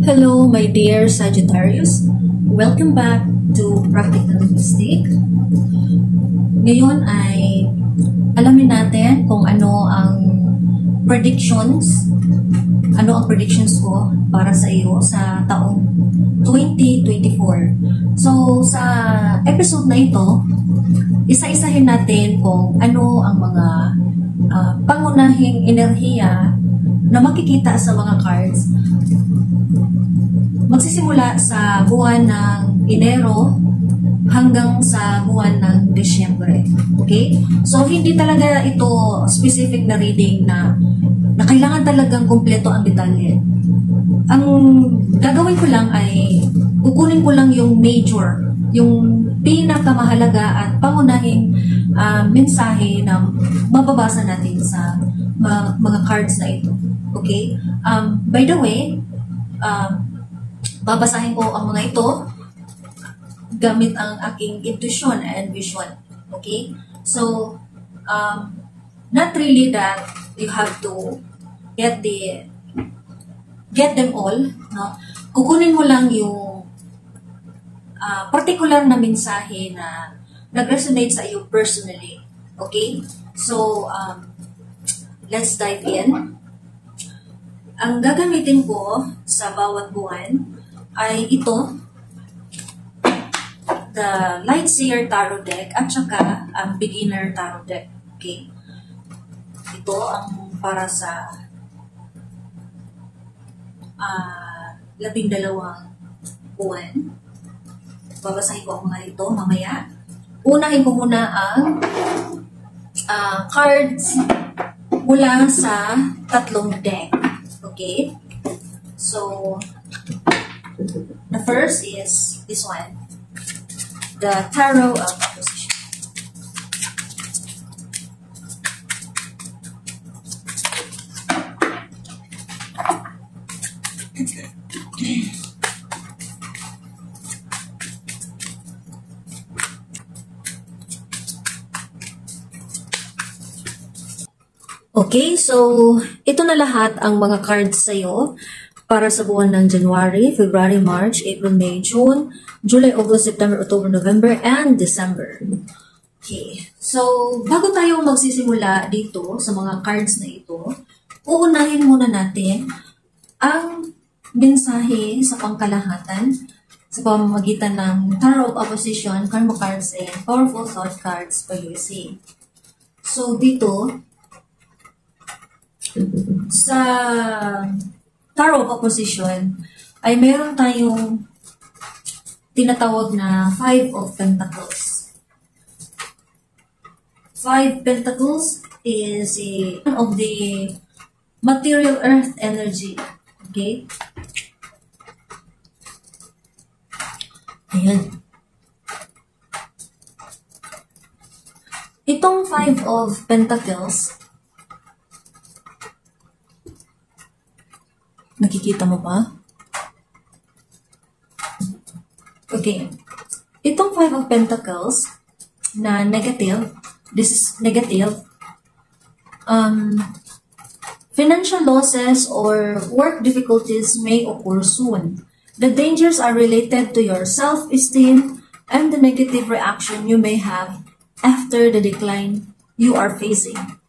Hello, my dear Sagittarius. Welcome back to Practical Mistake. Ngayon ay alamin natin kung ano ang predictions ko para sa iyo sa taong 2024. So, sa episode na ito, isa-isahin natin kung ano ang mga pangunahing enerhiya na makikita sa mga cards magsisimula sa buwan ng Enero hanggang sa buwan ng Disyembre. Okay? So, hindi talaga ito specific na reading na kailangan talagang kumpleto ang detalye. Ang gagawin ko lang ay kukunin ko lang yung major, yung pinakamahalaga at pangunahing mensahe na mababasa natin sa mga cards na ito. Okay? By the way, babasahin ko ang mga ito gamit ang aking intuition and vision. Okay? So, not really that you have to get them all. No? Kukunin mo lang yung particular na mensahe na nag-resonate sa iyo personally. Okay? So, let's dive in. Ang gagamitin ko sa bawat buwan ay ito, the Lightseer Tarot Deck at saka ang Beginner Tarot Deck. Okay? Ito ang para sa 12 buwan. Babasahin ko ang mga ito mamaya. Unahin ko muna ang cards mula sa 3 deck. Okay? So, the first is this one, the Tarot of Opposition. Okay, so ito na lahat ang mga cards sa'yo para sa buwan ng January, February, March, April, May, June, July, August, September, October, November, and December. Okay. So, bago tayo magsisimula dito sa mga cards na ito, uunahin muna natin ang mensahe sa pangkalahatan sa pamamagitan ng Tarot of Opposition, Karma Cards, and Powerful Thought Cards by USA. So, dito, sa Tarot of Opposition ay meron tayong tinatawag na 5 of Pentacles. 5 Pentacles is one of the material earth energy. Okay? Ayan. Itong 5 of Pentacles, nakikita mo ba? Okay. Itong 5 of Pentacles na negative, this is negative, financial losses or work difficulties may occur soon. The dangers are related to your self-esteem and the negative reaction you may have after the decline you are facing.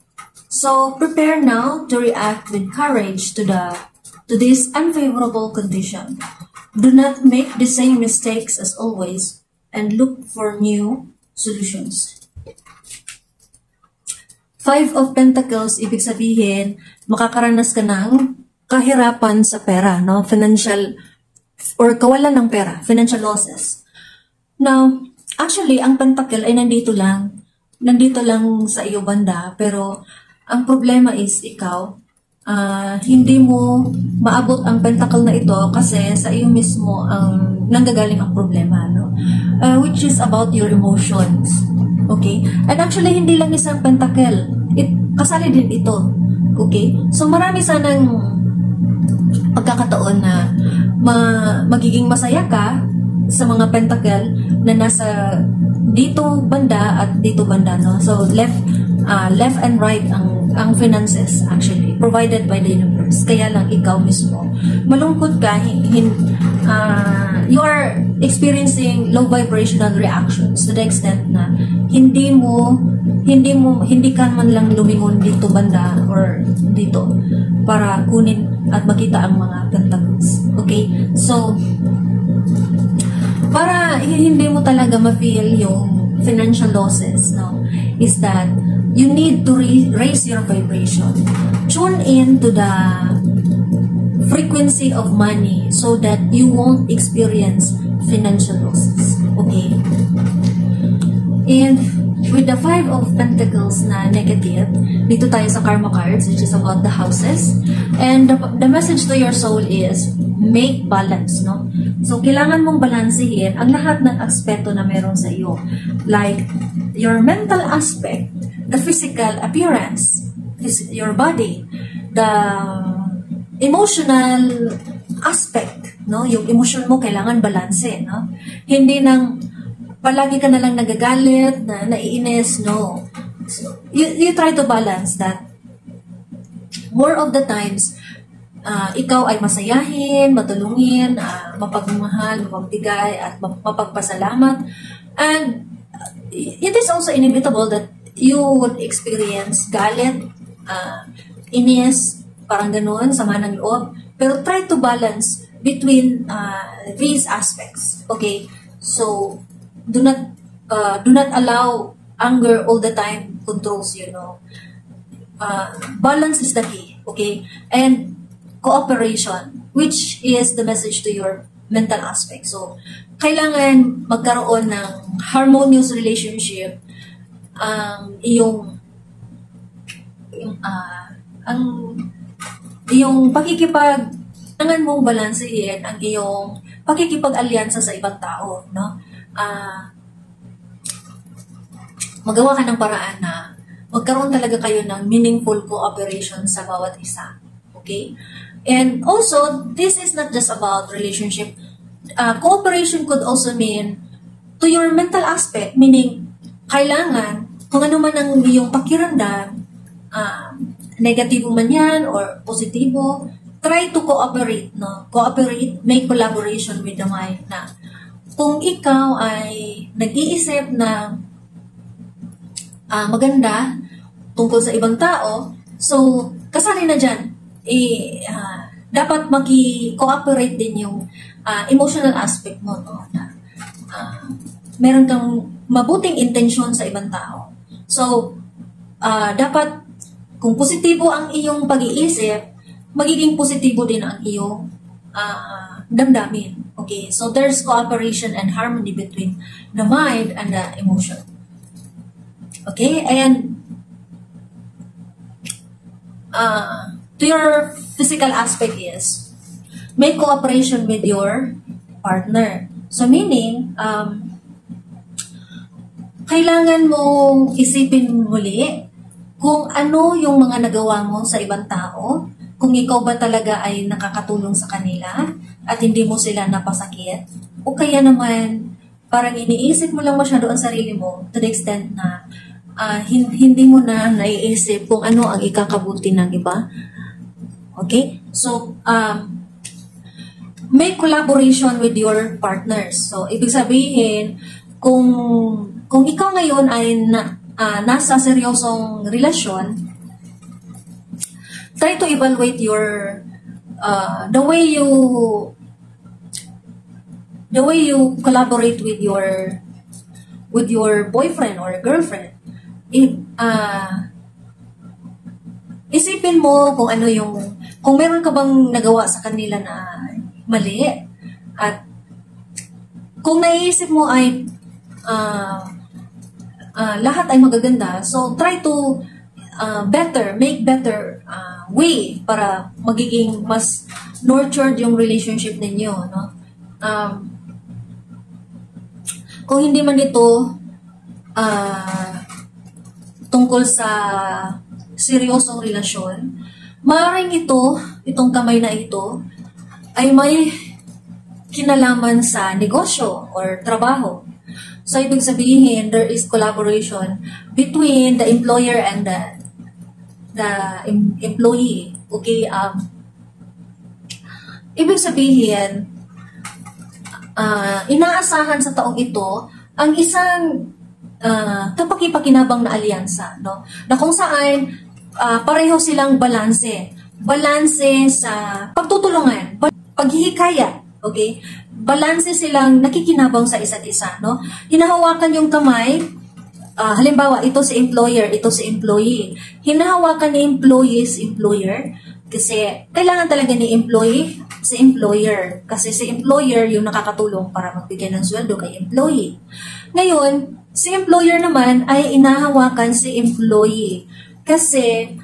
So, prepare now to react with courage to this unfavorable condition. Do not make the same mistakes as always and look for new solutions. 5 of Pentacles, ibig sabihin, makakaranas ka ng kahirapan sa pera, no? Financial, or kawalan ng pera, financial losses. Now, actually, ang Pentacle ay nandito lang sa iyo banda, pero ang problema is ikaw, hindi mo maabot ang pentacle na ito kasi sa iyo mismo ang nanggagaling ang problema, no? Which is about your emotions. Okay? And actually, hindi lang isang pentacle. Kasali din ito. Okay? So, marami sanang pagkakataon na magiging masaya ka sa mga pentacle na nasa dito banda at dito banda, no? So, left and right ang finances actually provided by the universe. Kaya lang ikaw mismo malungkot ka, you are experiencing low vibrational reactions to the extent na hindi ka man lang lumingon dito banda or dito para kunin at makita ang mga pentacles. Okay? So, para hindi mo talaga ma-feel yung financial losses, no, is that you need to raise your vibration. Tune in to the frequency of money so that you won't experience financial losses. Okay? And with the Five of Pentacles na negative, dito tayo sa Karma cards, which is about the houses. And the message to your soul is, make balance, no? So, kailangan mong balansehin ang lahat ng aspeto na meron sa iyo. Like, your mental aspect, the physical appearance, your body, the emotional aspect, no? Yung emotion mo kailangan balanse, no? Hindi nang palagi ka na lang nagagalit, naiinis, no? So, you try to balance that. More of the times, ikaw ay masayahin, matulungin, mapagmahal, mapagbigay, at mapagpasalamat. And it is also inevitable that you would experience galit, inis, parang ganoon, sama ng loob. Pero try to balance between these aspects. Okay? So, do not allow anger all the time controls you, know. Balance is the key. Okay? And cooperation, which is the message to your mental aspect. So, kailangan magkaroon ng harmonious relationship yung kailangan mong balansehin ang iyong pakikipag-alyansa sa ibang tao, no? Magawa ka ng paraan na magkaroon talaga kayo ng meaningful cooperation sa bawat isa. Okay? And also, this is not just about relationship. Cooperation could also mean to your mental aspect, meaning kailangan, kung ano man ang iyong pakiramdam, negatibo man yan or positibo, try to cooperate, no? Cooperate, make collaboration with the mind na kung ikaw ay nag-iisip na maganda tungkol sa ibang tao, so kasali na dyan, dapat maki-cooperate din yung emotional aspect mo, no? Na meron kang mabuting intensyon sa ibang tao. So, dapat kung positibo ang iyong pag-iisip, magiging positibo din ang iyong damdamin. Okay? So, there's cooperation and harmony between the mind and the emotion. Okay? And to your physical aspect is, make cooperation with your partner. So, meaning, kailangan mong isipin muli kung ano yung mga nagawa mo sa ibang tao, kung ikaw ba talaga ay nakakatulong sa kanila at hindi mo sila napasakit, o kaya naman parang iniisip mo lang masyado ang sarili mo to the extent na hindi mo na naiisip kung ano ang ikakabuti ng iba. Okay? So, make collaboration with your partners. So, ibig sabihin, kung ikaw ngayon ay nasa seryosong relasyon, try to evaluate your the way you collaborate with your boyfriend or girlfriend. Isipin mo kung meron ka bang nagawa sa kanila na mali, at kung naiisip mo ay lahat ay magaganda, so try to make better way para magiging mas nurtured yung relationship ninyo, no? Kung hindi man ito tungkol sa seryosong relasyon, maaaring itong kamay na ito ay may kinalaman sa negosyo or trabaho. So, ibig sabihin, there is collaboration between the employer and the employee. Okay? ibig sabihin, inaasahan sa taong ito ang isang kapakipakinabang na alyansa, no? Na kung saan pareho silang balanse. Balanse sa pagtutulungan, paghihikaya, okay? Balanse silang nakikinabang sa isa't isa, no? Hinahawakan yung kamay, halimbawa, ito si employer, ito si employee. Hinahawakan ni employee si employer kasi kailangan talaga ni employee si employer. Kasi si employer yung nakakatulong para magbigay ng sweldo kay employee. Ngayon, si employer naman ay inahawakan si employee. Kasi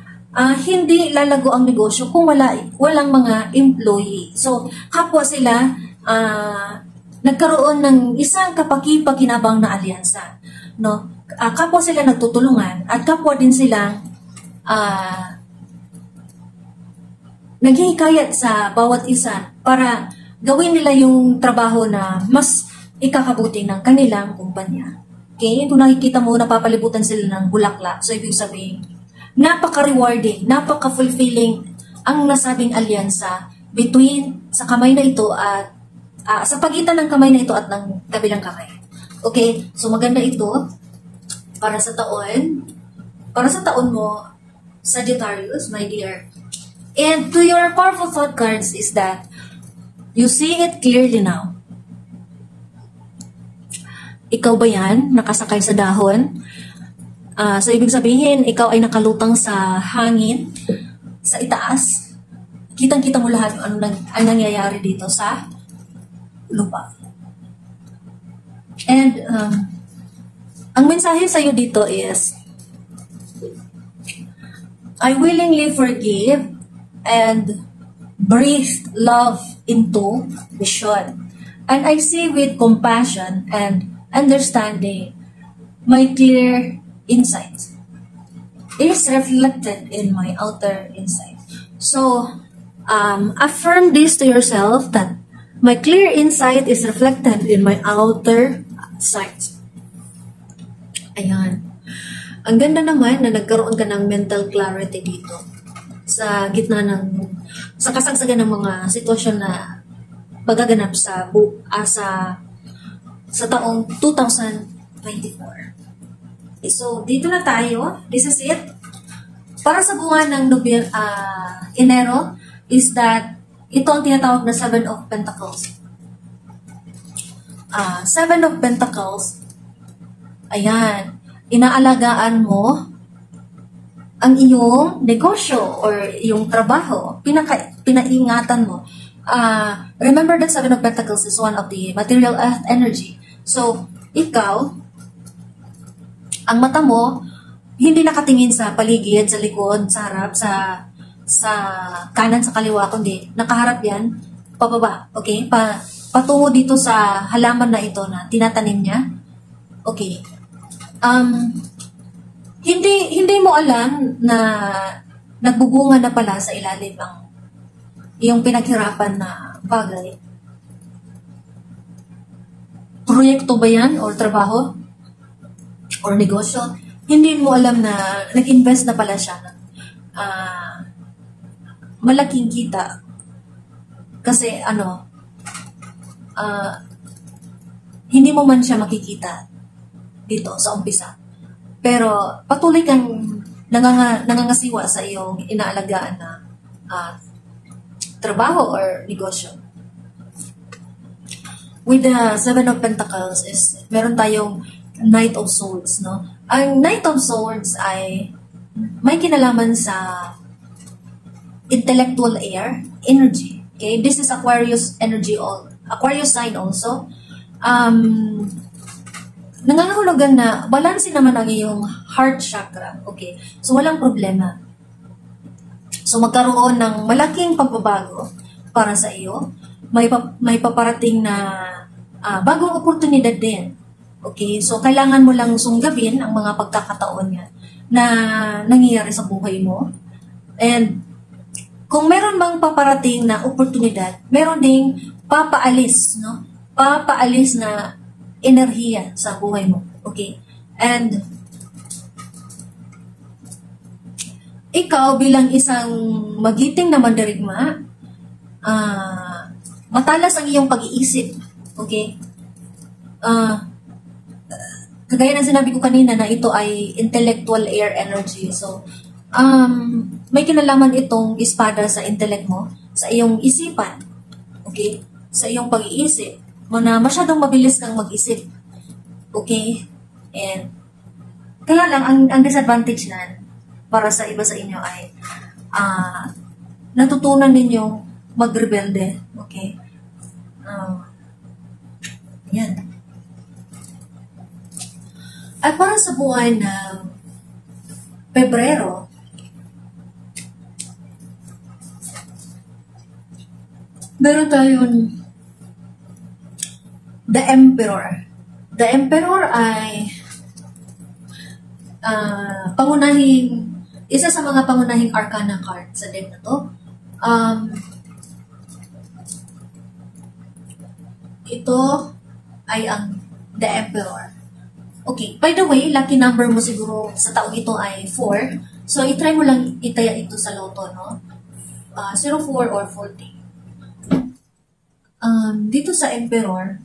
hindi lalago ang negosyo kung walang mga employee. So, kapwa sila nagkaroon ng isang kapakipakinabang na alyansa. No? Kapwa sila nagtutulungan at kapwa din silang naghihikayat sa bawat isa para gawin nila yung trabaho na mas ikakabuti ng kanilang kumpanya. Okay? Kung nakikita mo, napapalibutan sila ng bulaklak. So, ibig sabihin, napaka-rewarding, napaka-fulfilling ang nasabing alyansa between sa kamay na ito at sa pagitan ng kamay na ito at ng kabilang kamay. Okay? So, maganda ito para sa taon mo, Sagittarius, my dear. And to your powerful thought cards is that you see it clearly now. Ikaw ba yan? Nakasakay sa dahon? So, ibig sabihin, ikaw ay nakalutang sa hangin, sa itaas. Kitang-kita mo lahat ang nangyayari dito sa lupa. And, ang mensahe sa'yo dito is, I willingly forgive and breathe love into vision. And I see with compassion and understanding my clear insight is reflected in my outer insight. So, affirm this to yourself that my clear insight is reflected in my outer sight. Ayan. Ang ganda naman na nagkaroon ka ng mental clarity dito sa gitna sa kasagsagan ng mga sitwasyon na magaganap sa taong 2024. So, dito na tayo. This is it. Para sa buwan ng Enero is that ito ang tinatawag na Seven of Pentacles. Seven of Pentacles, ayan, inaalagaan mo ang iyong negosyo or iyong trabaho. Pinaingatan mo. Remember that Seven of Pentacles is one of the material earth energy. So, ikaw, ang mata mo, hindi nakatingin sa paligid, sa likod, sa harap, sa kanan, sa kaliwa, kundi nakaharap yan, pababa, okay? Patungo dito sa halaman na ito na tinatanim niya. Okay. Hindi mo alam na nagbubunga na pala sa ilalim ang iyong pinaghirapan na bagay. Proyekto ba yan or trabaho? Or negosyo, hindi mo alam na nag-invest na pala siya ng malaking kita. Kasi hindi mo man siya makikita dito sa umpisa. Pero patuloy kang nangangasiwa sa iyong inaalagaan na trabaho or negosyo. With the Seven of Pentacles is meron tayong Knight of Swords, no? Ang Knight of Swords ay may kinalaman sa intellectual energy. Okay? This is Aquarius energy, Aquarius sign also. Nangangahulugan na balanse naman ang iyong heart chakra. Okay? So, walang problema. So, magkaroon ng malaking pagbabago para sa iyo. May paparating na bagong oportunidad din. Okay, so kailangan mo lang sunggabin ang mga pagkakataon niya na nangyayari sa buhay mo. And kung meron bang paparating na oportunidad, meron ding papaalis, no? Papaalis na enerhiya sa buhay mo. Okay? And ikaw bilang isang magiting na mandirigma, matalas ang iyong pag-iisip. Okay? Kagaya ng sinabi ko kanina na ito ay intellectual air energy. So, may kinalaman itong espada sa intellect mo, sa iyong isipan. Okay? Sa iyong pag-iisip. Na masyadong mabilis kang mag-isip. Okay? And, kaya lang, ang disadvantage nan, para sa iba sa inyo ay, natutunan ninyong magrebelde. Okay? Yan. At para sa buwan ng Pebrero, meron tayong The Emperor. The Emperor ay isa sa mga pangunahing arcana card sa deck na to. Ito ay ang The Emperor. Okay, by the way, lucky number mo siguro sa taong ito ay 4. So, itry mo lang itaya ito sa loto, no? 04 or 40. Dito sa Emperor,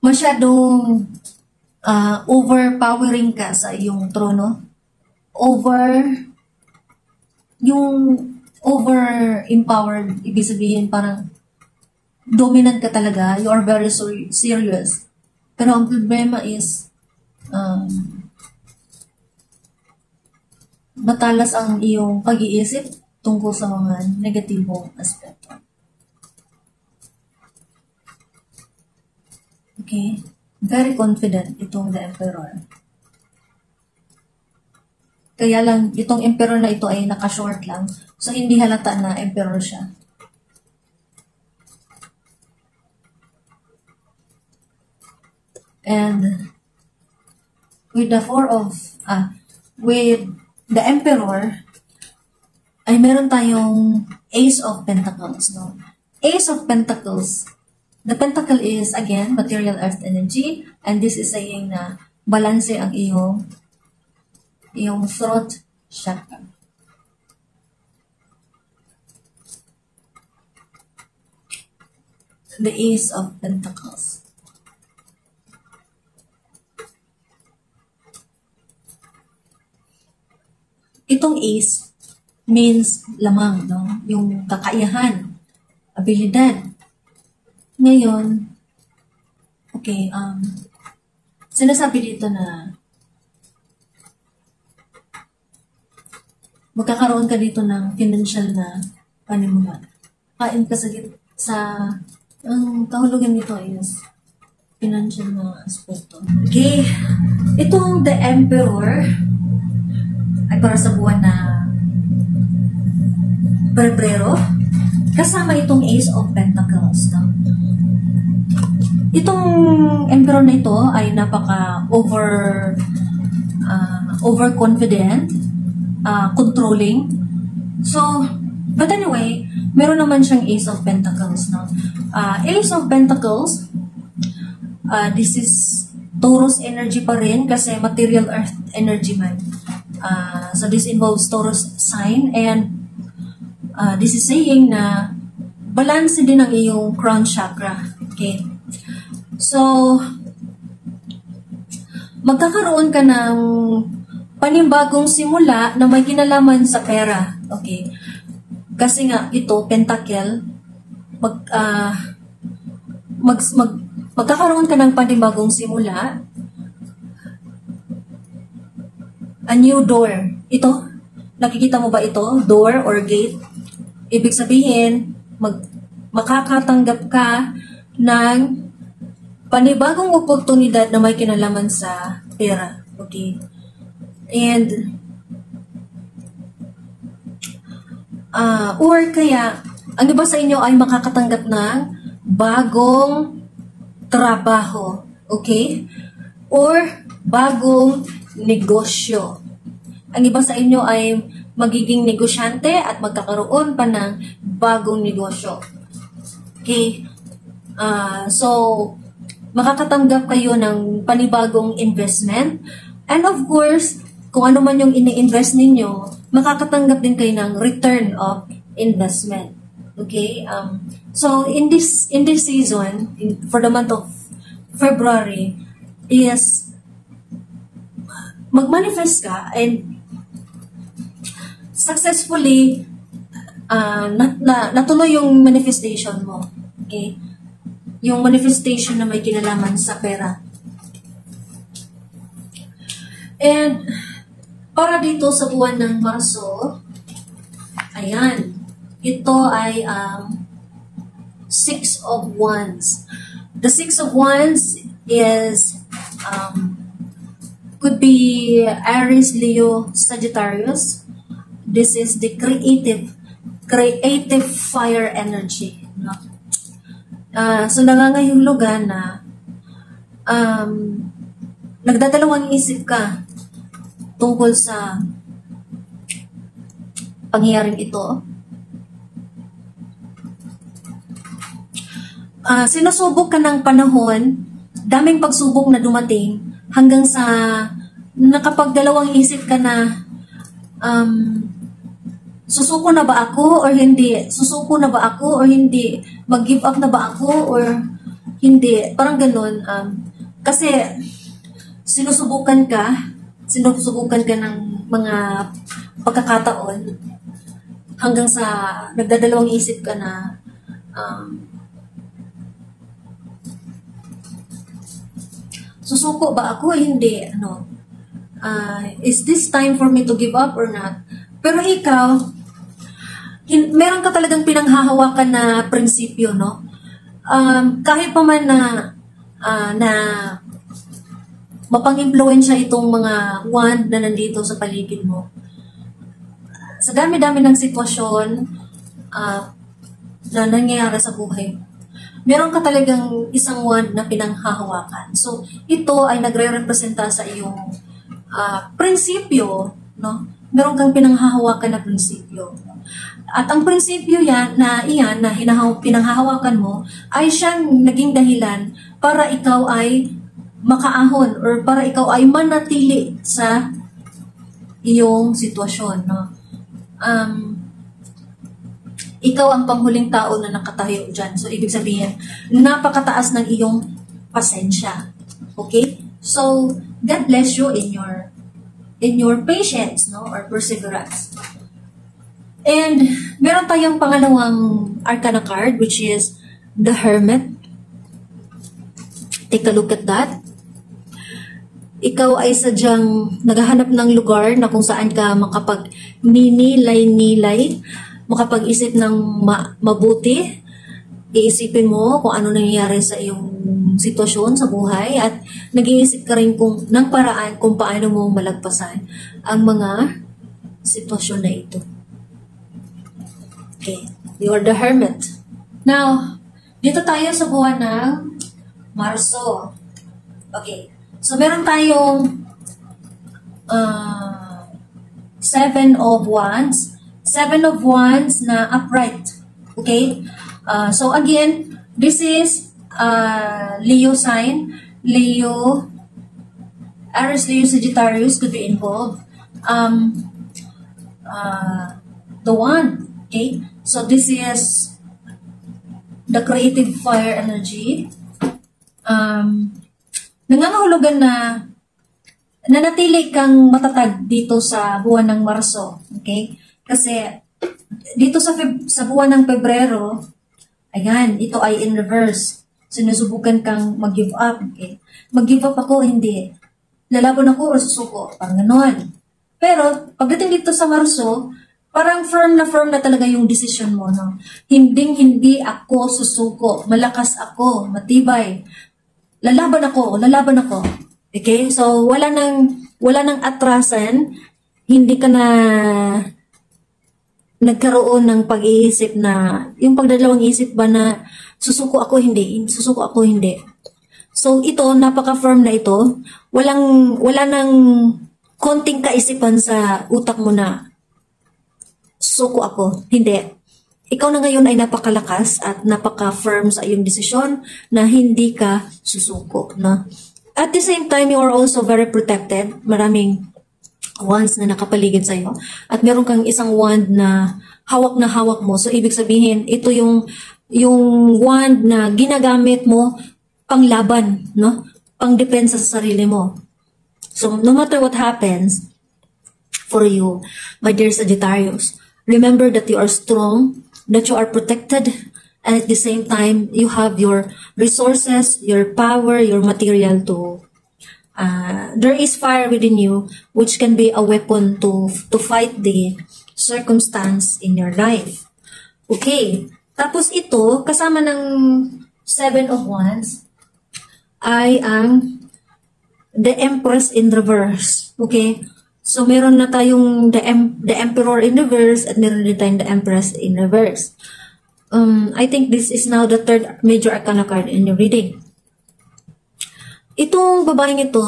masyadong overpowering ka sa iyong trono. Over-empowered, ibig sabihin parang dominant ka talaga. You are very serious. Pero ang problema is, matalas ang iyong pag-iisip tungkol sa mga negatibong aspekto. Okay? Very confident itong The Emperor. Kaya lang, itong Emperor na ito ay naka-short lang. So, hindi halata na Emperor siya. And, with the with the Emperor, ay meron tayong Ace of Pentacles, no? Ace of Pentacles. The Pentacle is, again, material earth energy. And this is saying na balance ang iyong throat chakra. The Ace of Pentacles. Itong Ace means lamang, no? Yung kakayahan, abilidad. Ngayon, okay, sinasabi dito na magkakaroon ka dito ng financial na panimula. Kain ka ang kahulugan nito is financial na aspekto. Okay, itong The Emperor ay para sa buwan na Pebrero, kasama itong Ace of Pentacles. No? Itong Emperor na ito ay napaka overconfident, controlling. So, but anyway, meron naman siyang Ace of Pentacles. No? Ace of Pentacles, this is Taurus energy pa rin kasi material earth energy man. So, this involves Taurus sign and this is saying na balance din ang iyong crown chakra. Okay. So, magkakaroon ka ng panibagong simula na may kinalaman sa pera. Okay. Kasi nga, ito, pentacle, magkakaroon ka ng panibagong simula, a new door. Ito, nakikita mo ba ito? Door or gate? Ibig sabihin, makakatanggap ka ng panibagong oportunidad na may kinalaman sa pera. Okay? And, or kaya, ang iba sa inyo ay makakatanggap ng bagong trabaho. Okay? Or, bagong negosyo. Ang iba sa inyo ay magiging negosyante at magkakaroon pa ng bagong negosyo. Okay? So, makakatanggap kayo ng panibagong investment And of course, kung ano man yung ini-invest ninyo, makakatanggap din kayo ng return of investment. Okay? So in this season, for the month of February, is mag-manifest ka and successfully natuloy yung manifestation mo. Okay? Yung manifestation na may kinalaman sa pera. And para dito sa buwan ng Marso, ayan, ito ay Six of Wands. The Six of Wands is could be Aries, Leo, Sagittarius. This is the creative fire energy. No? So nangangahulugan na nagdadalawang isip ka tungkol sa pangyayaring ito. Sinusubok ka ng panahon, daming pagsubok na dumating, hanggang sa nakapagdalawang isip ka na susuko na ba ako or hindi? Susuko na ba ako or hindi? Mag-give up na ba ako or hindi? Parang ganun. Kasi sinusubukan ka ng mga pagkakataon hanggang sa nagdadalawang isip ka na susuko ba ako? Hindi. Is this time for me to give up or not? Pero ikaw, meron ka talagang pinanghahawakan na prinsipyo, no? Kahit pa man na mapang-impluensya itong mga wand na nandito sa paligid mo. Sa dami-dami ng sitwasyon na nangyayari sa buhay, meron ka talagang isang wand na pinanghahawakan. So, ito ay nagre-representa sa iyong prinsipyo, no? Meron kang pinanghahawakan na prinsipyo. At ang prinsipyo yan na pinanghahawakan mo ay siyang naging dahilan para ikaw ay makaahon or para ikaw ay manatili sa iyong sitwasyon, no? Ikaw ang panghuling tao na nakatayo dyan. So, ibig sabihin, napakataas ng iyong pasensya. Okay? So, God bless you in your patience, no? Or perseverance. And, meron tayong pangalawang arcana card, which is the Hermit. Take a look at that. Ikaw ay sadyang naghahanap ng lugar na kung saan ka makapag-nilay-nilay, makapag-isip ng mabuti, iisipin mo kung ano nangyayari sa iyong sitwasyon sa buhay at nag-iisip ka rin ng paraan kung paano mo malagpasan ang mga sitwasyon na ito. Okay, you are the Hermit. Now, dito tayo sa buwan ng Marso. Okay. So, meron tayong Seven of Wands. Seven of Wands na upright. Okay? So, again, this is Leo sign. Leo, Aries, Leo, Sagittarius could be involved. The Wand. Okay? So, this is the creative fire energy. Nangangahulugan na nanatili kang matatag dito sa buwan ng Marso. Okay? Kasi dito sa buwan ng Pebrero, ayan, ito ay in reverse. Sinusubukan kang mag-give up. Okay? Mag-give up ako, hindi. Lalaban ako o susuko. Parang ganon. Pero, pagdating dito sa Marso, parang firm na talaga yung decision mo. No? Hindi ako susuko. Malakas ako. Matibay. Lalaban ako. Okay? So, wala nang atrasan. Hindi ka na nagkaroon ng pag-iisip na, yung pagdadalawang isip ba na susuko ako, hindi. So, ito, napaka-firm na ito. Wala nang konting kaisipan sa utak mo na susuko ako. Hindi. Ikaw na ngayon ay napakalakas at napaka-firm sa iyong desisyon na hindi ka susuko. No? At the same time, you are also very protected. Maraming wands na nakapaligid sa'yo. At meron kang isang wand na hawak mo. So, ibig sabihin, ito yung wand na ginagamit mo panglaban, no? Pangdepensa sa sarili mo. So, no matter what happens for you, my dear Sagittarius, remember that you are strong, that you are protected, and at the same time, you have your resources, your power, your material to... there is fire within you, which can be a weapon to fight the circumstance in your life. Okay. Tapos ito, kasama ng Seven of Wands, ay ang the Empress in reverse. Okay? So, meron na tayong the Emperor in reverse at meron din tayong the Empress in reverse. I think this is now the third major arcana card in your reading. Itong babaeng ito,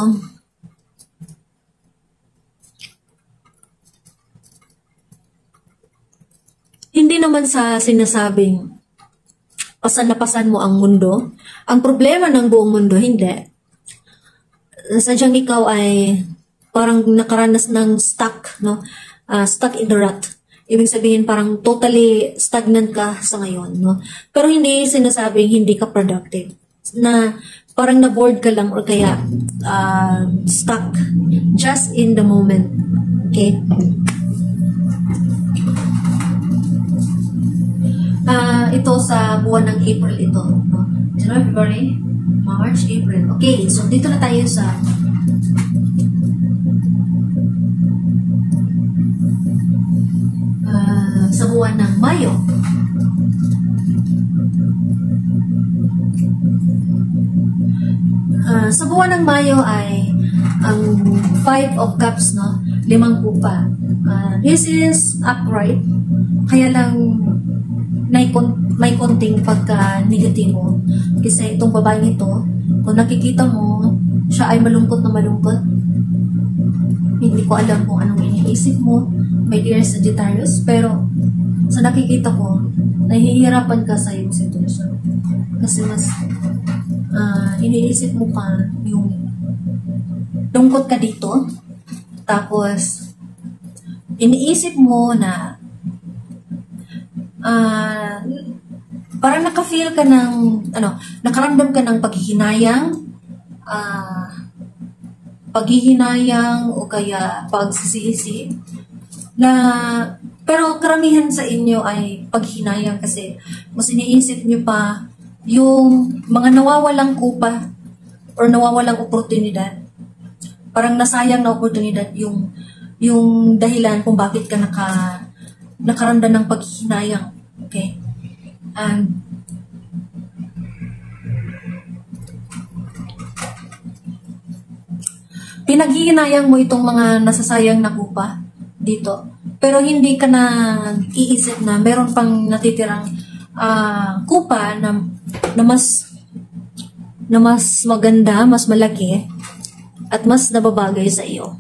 hindi naman sa sinasabing pasan na pasan mo ang mundo. Ang problema ng buong mundo, hindi. Sadyang ikaw ay parang nakaranas ng stuck, no? Stuck in the rut. Ibig sabihin parang totally stagnant ka sa ngayon, no? Pero hindi sinasabing hindi ka productive. Na parang na-bored ka lang or kaya stuck just in the moment. Okay? Ito sa buwan ng April ito. No? January, February, March, April. Okay, so dito na tayo sa buwan ng Mayo. Sa buwan ng Mayo ay ang Five of Cups, no? 5 kupa. This is upright. Kaya lang may konting pagka-negatibo. Kasi itong babaeng ito, kung nakikita mo, siya ay malungkot na malungkot. Hindi ko alam kung anong iniisip mo, my dear Sagittarius, pero sa nakikita ko, nahihirapan ka sa iyong sitwasyon. Kasi mas iniisip mo pa yung lungkot ka dito, tapos iniisip mo na parang naka-feel ka ng, nakaramdam ka ng paghihinayang o kaya pagsisisi na, pero karamihan sa inyo ay paghinayang kasi mas iniisip nyo pa yung mga nawawalang kupa or nawawalang oportunidad. Parang nasayang na oportunidad yung dahilan kung bakit ka nakaramdam ng paghihinayang. Okay? And pinaghihinayang mo itong mga nasasayang na kupa dito. Pero hindi ka na iisip na meron pang natitirang kupa na mas maganda, mas malaki, at mas nababagay sa iyo.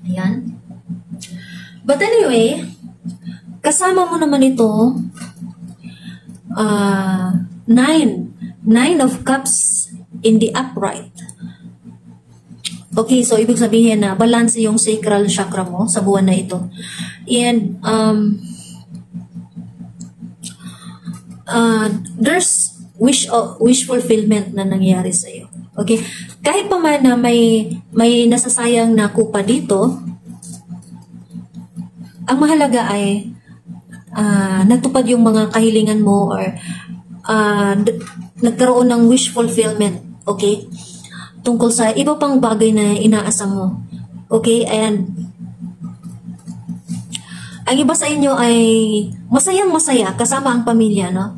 Ayan. But anyway, kasama mo naman ito, Nine of Cups in the upright. Okay, so ibig sabihin na balance yung sacral chakra mo sa buwan na ito. And there's wish fulfillment na nangyayari sa iyo. Okay? Kahit pa man na may nasasayang na kupa dito, ang mahalaga ay natupad yung mga kahilingan mo or nagkaroon ng wish fulfillment. Okay? Tungkol sa iba pang bagay na inaasam mo. Okay? And ang iba sa inyo ay masayang-masaya kasama ang pamilya, no?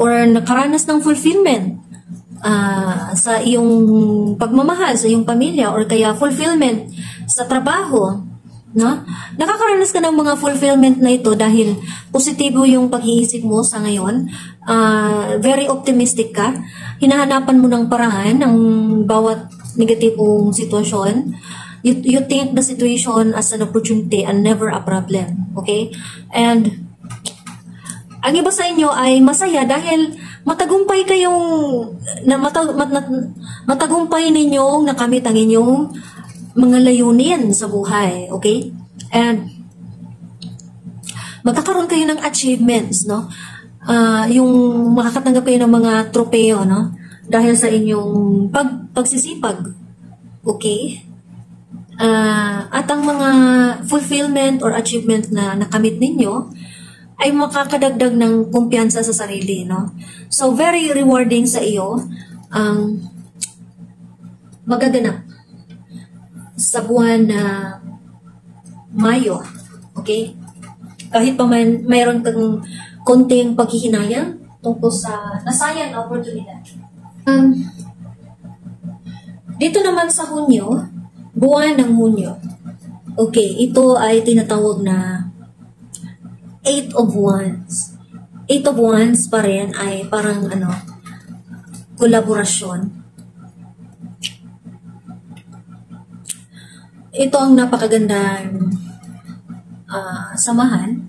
Or nakaranas ng fulfillment sa iyong pagmamahal sa iyong pamilya or kaya fulfillment sa trabaho, no? Nakakaranas ka ng mga fulfillment na ito dahil positibo yung pag-iisip mo sa ngayon. Very optimistic ka. Hinahanapan mo ng paraan ng bawat negatibong sitwasyon. You think the situation as an opportunity and never a problem. Okay? And ang iba sa inyo ay masaya dahil matagumpay kayong matagumpay ninyong nakamit ang inyong mga layunin sa buhay, okay? And magkakaroon kayo ng achievements, no? Yung makakatanggap kayo ng mga tropeo, no? Dahil sa inyong pagsisipag, okay? At ang mga fulfillment or achievement na nakamit ninyo ay makakadagdag ng kumpiyansa sa sarili, no? So, very rewarding sa iyo ang magaganap sa buwan na Mayo, okay? Kahit pa man mayroon kang konting paghihinayang tungkol sa nasayang na oportunidad. Dito naman sa Hunyo, buwan ng Hunyo, okay, ito ay tinatawag na Eight of Wands. Eight of Wands pa rin ay parang kolaborasyon. Ito ang napakagandang samahan.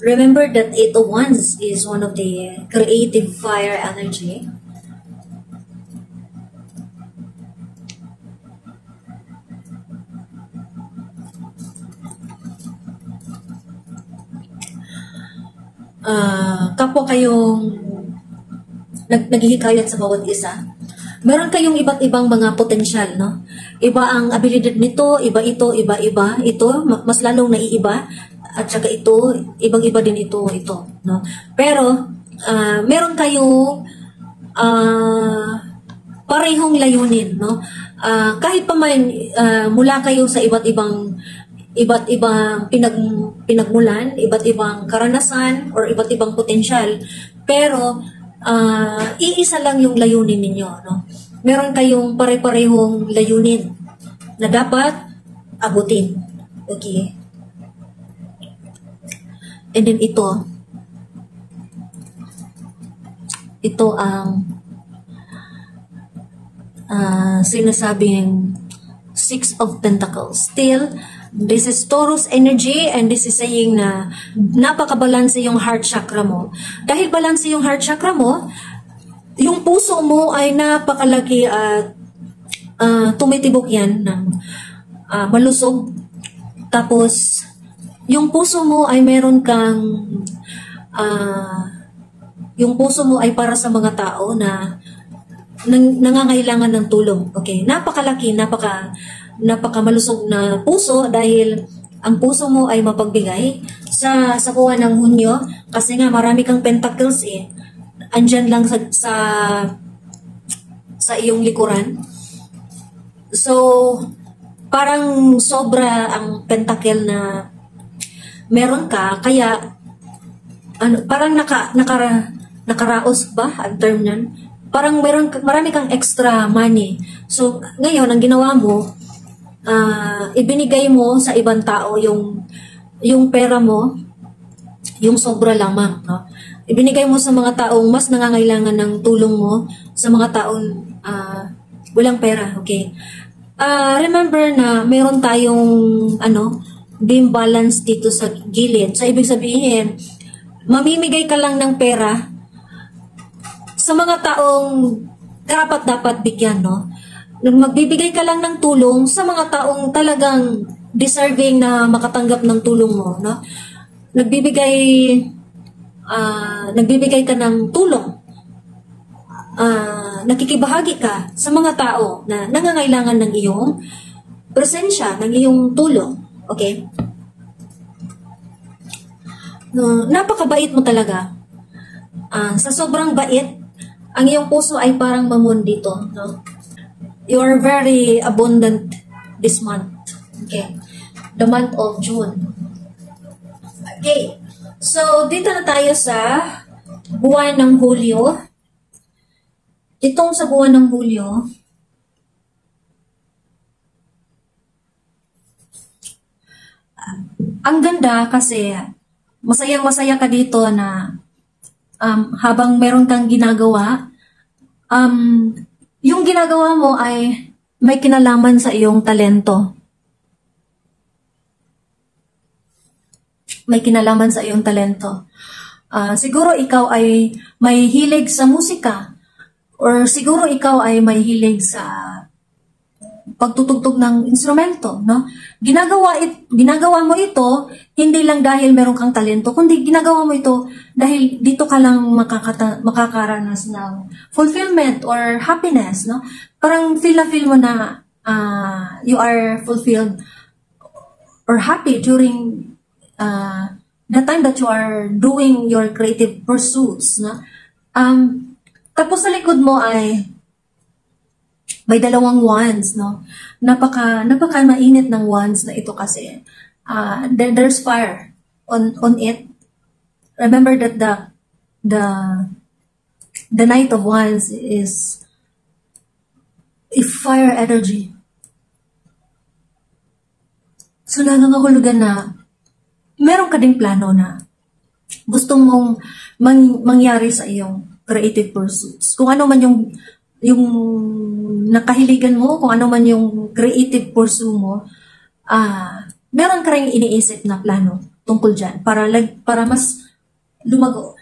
Remember that Eight of Wands is one of the creative fire energy. Kapwa kayong naghihikayat sa bawat isa. Meron kayong iba't ibang mga potensyal, no? Iba ang abilidad nito, iba ito, iba-iba. Ito, mas lalong naiiba. At saka ito, ibang-iba din ito, no? Pero, meron kayong parehong layunin, no? Kahit pa man mula kayo sa iba't ibang pinagmulan, iba't ibang karanasan, or iba't ibang potensyal, pero iisa lang yung layunin ninyo, no? Meron kayong pare-parehong layunin na dapat abutin. Okay? And then ito ang sinasabing Six of Pentacles. Still, this is Taurus energy, and this is saying na napakabalanse yung heart chakra mo. Dahil balanse yung heart chakra mo, yung puso mo ay napakalaki at tumitibok yan ng malusog. Tapos, yung puso mo ay meron kang yung puso mo ay para sa mga tao na nangangailangan ng tulong. Okay, napakalaki, napakamalusog na puso dahil ang puso mo ay mapagbigay sa buwan ng Hunyo kasi nga marami kang pentacles andyan lang sa iyong likuran. So, parang sobra ang pentacle na meron ka, kaya parang nakaraos ba ang term nun? Parang marami kang extra money. So, ngayon, ang ginawa mo, ibinigay mo sa ibang tao yung pera mo, yung sobra lamang, no? Ibinigay mo sa mga taong mas nangangailangan ng tulong mo, sa mga taong walang pera, okay? Remember na meron tayong beam balance dito sa gilid. So, ibig sabihin, mamimigay ka lang ng pera sa mga taong dapat bigyan, no? Magbibigay ka lang ng tulong sa mga taong talagang deserving na makatanggap ng tulong mo, no? Nagbibigay ka ng tulong. Nakikibahagi ka sa mga tao na nangangailangan ng iyong presensya, ng iyong tulong. Okay? No, napakabait mo talaga. Sa sobrang bait, ang iyong puso ay parang mamon dito, no? You are very abundant this month. Okay? The month of June. Okay. So, dito na tayo sa buwan ng Hulyo. Itong sa buwan ng Hulyo, ang ganda kasi masayang-masaya ka dito na habang meron kang ginagawa, yung ginagawa mo ay may kinalaman sa iyong talento. May kinalaman sa iyong talento. Siguro ikaw ay may hilig sa musika, or siguro ikaw ay may hilig sa pagtutugtog ng instrumento, no? Ginagawa mo ito hindi lang dahil meron kang talento, kundi ginagawa mo ito dahil dito ka lang makakaranas ng fulfillment or happiness, no? Parang feel mo na you are fulfilled or happy during the time that you are doing your creative pursuits, no? Tapos sa likod mo ay may dalawang wands, no? Napaka mainit ng wands na ito kasi there's fire on it. Remember that the Knight of Wands is fire energy. So nangangahulugan na meron ka ding plano na gusto mong mangyari sa iyong creative pursuits. Kung ano man yung nakahiligan mo, kung ano man yung creative pursuit mo, meron ka rin iniisip na plano tungkol dyan para mas lumago.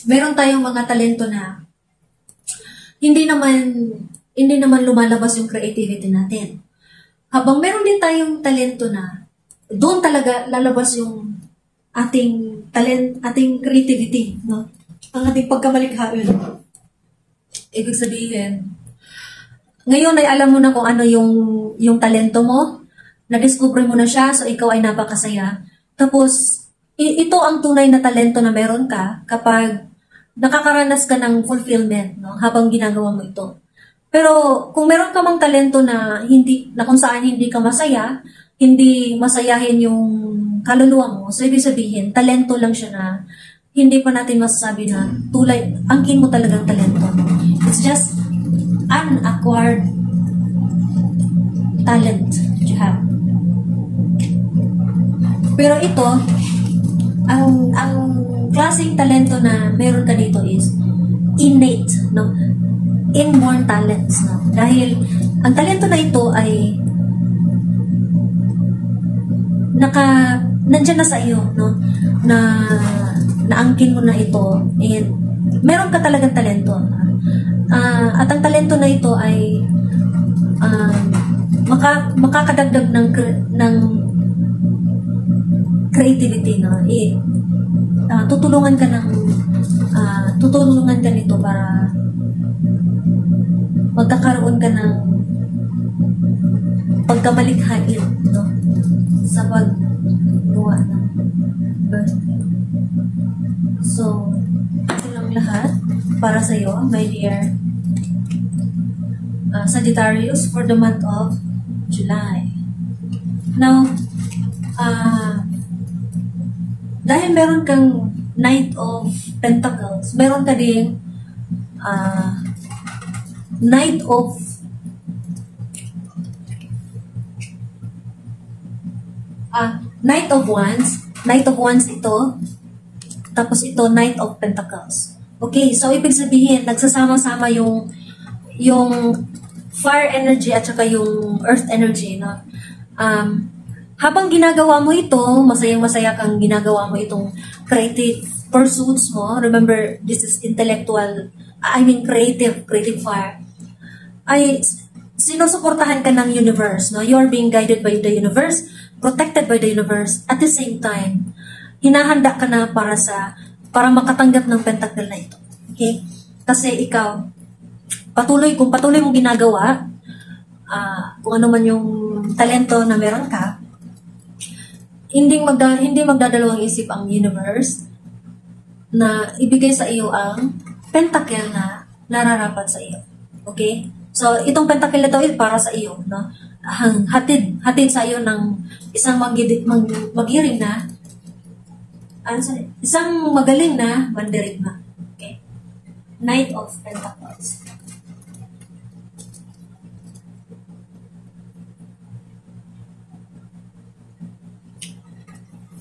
Meron tayong mga talento na hindi naman lumalabas yung creativity natin. Habang meron din tayong talento na doon talaga lalabas yung ating talent, ating creativity, no? Ang ating pagkamalikhain. Ibig sabihin, ngayon ay alam mo na kung ano yung talento mo, na-discover mo na siya, so ikaw ay napakasaya. Tapos, ito ang tunay na talento na meron ka kapag nakakaranas ka ng fulfillment, no, habang ginagawa mo ito. Pero kung meron ka mang talento na kung saan hindi ka masaya, hindi masayahin yung kaluluwa mo, so ibig sabihin, talento lang siya na hindi pa natin masasabi na angkin mo talagang talento. It's just unacquired talent that you have. Pero ito, ang klaseng talento na meron ka dito is innate, no? Inborn talents, no? Dahil ang talento na ito ay nandyan na sa iyo, no? Naangkin mo na ito, and meron ka talagang talento. At ang talento na ito ay makakadagdag ng creativity, no? Tutulungan ka nito para magkakaroon ka ng pagkamalikhain, no? Sa paggawa ng birthday. So, ito lang lahat para sa iyo, my dear Sagittarius, for the month of July. Now, dahil meron kang Knight of Pentacles, meron ka din Knight of Wands. Knight of Wands ito. Tapos ito, Knight of Pentacles. Okay, so ibig sabihin, nagsasama-sama yung fire energy at saka yung earth energy, no? Habang ginagawa mo ito, masayang-masaya kang ginagawa mo itong creative pursuits mo. Remember, this is creative fire. Ay sinusuportahan ka ng universe, no? You are being guided by the universe, protected by the universe. At the same time, hinahanda ka na para makatanggap ng pentacle na ito. Okay? Kasi ikaw, kung patuloy mong ginagawa, kung ano man yung talento na meron ka, hindi magdadalawang isip ang universe na ibigay sa iyo ang pentacle na nararapat sa iyo. Okay? So, itong pentacle na ito ay para sa iyo, no? Hatid sa iyo ng isang magiring na isang magaling na mandirigma. Okay? Knight of Pentacles.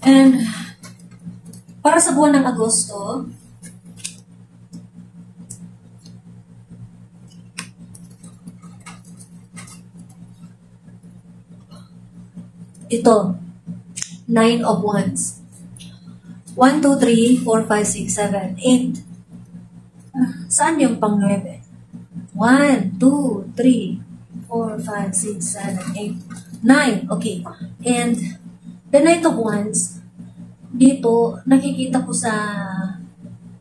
And para sa buwan ng Agosto, ito, 9 of Wands. 1, 2, 3, 4, 5, 6, 7, 8. Saan yung pang 9? 1, 2, 3, 4, 5, 6, 7, 8, 9. Okay. And the Knight of Wands, dito, nakikita ko sa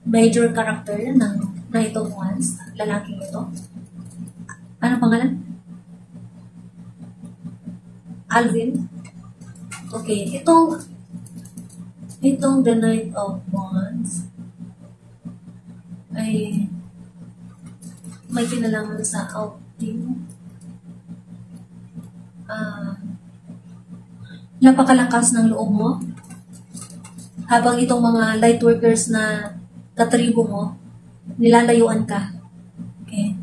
major character ng Knight of Wands, lalaking ito. Ano pangalan? Alvin. Okay, itong The Knight of Wands ay may kinalaman sa outing. Napakalakas ng loob mo. Habang itong mga light workers na katribo mo, nilalayuan ka. Okay?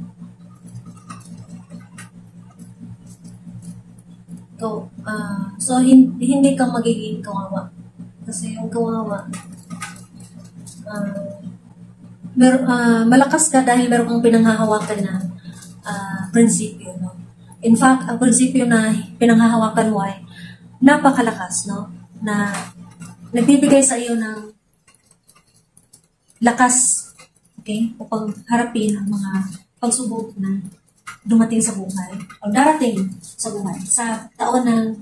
So hindi ka magiging kawawa. Kasi yung kawawa, malakas ka dahil meron kang pinanghahawakan na prinsipyo. No? In fact, ang prinsipyo na pinanghahawakan mo ay napakalakas, no? Na nagbibigay sa iyo ng lakas, okay, upang harapin ang mga pagsubok na dumating sa buhay o darating sa buhay sa taon ng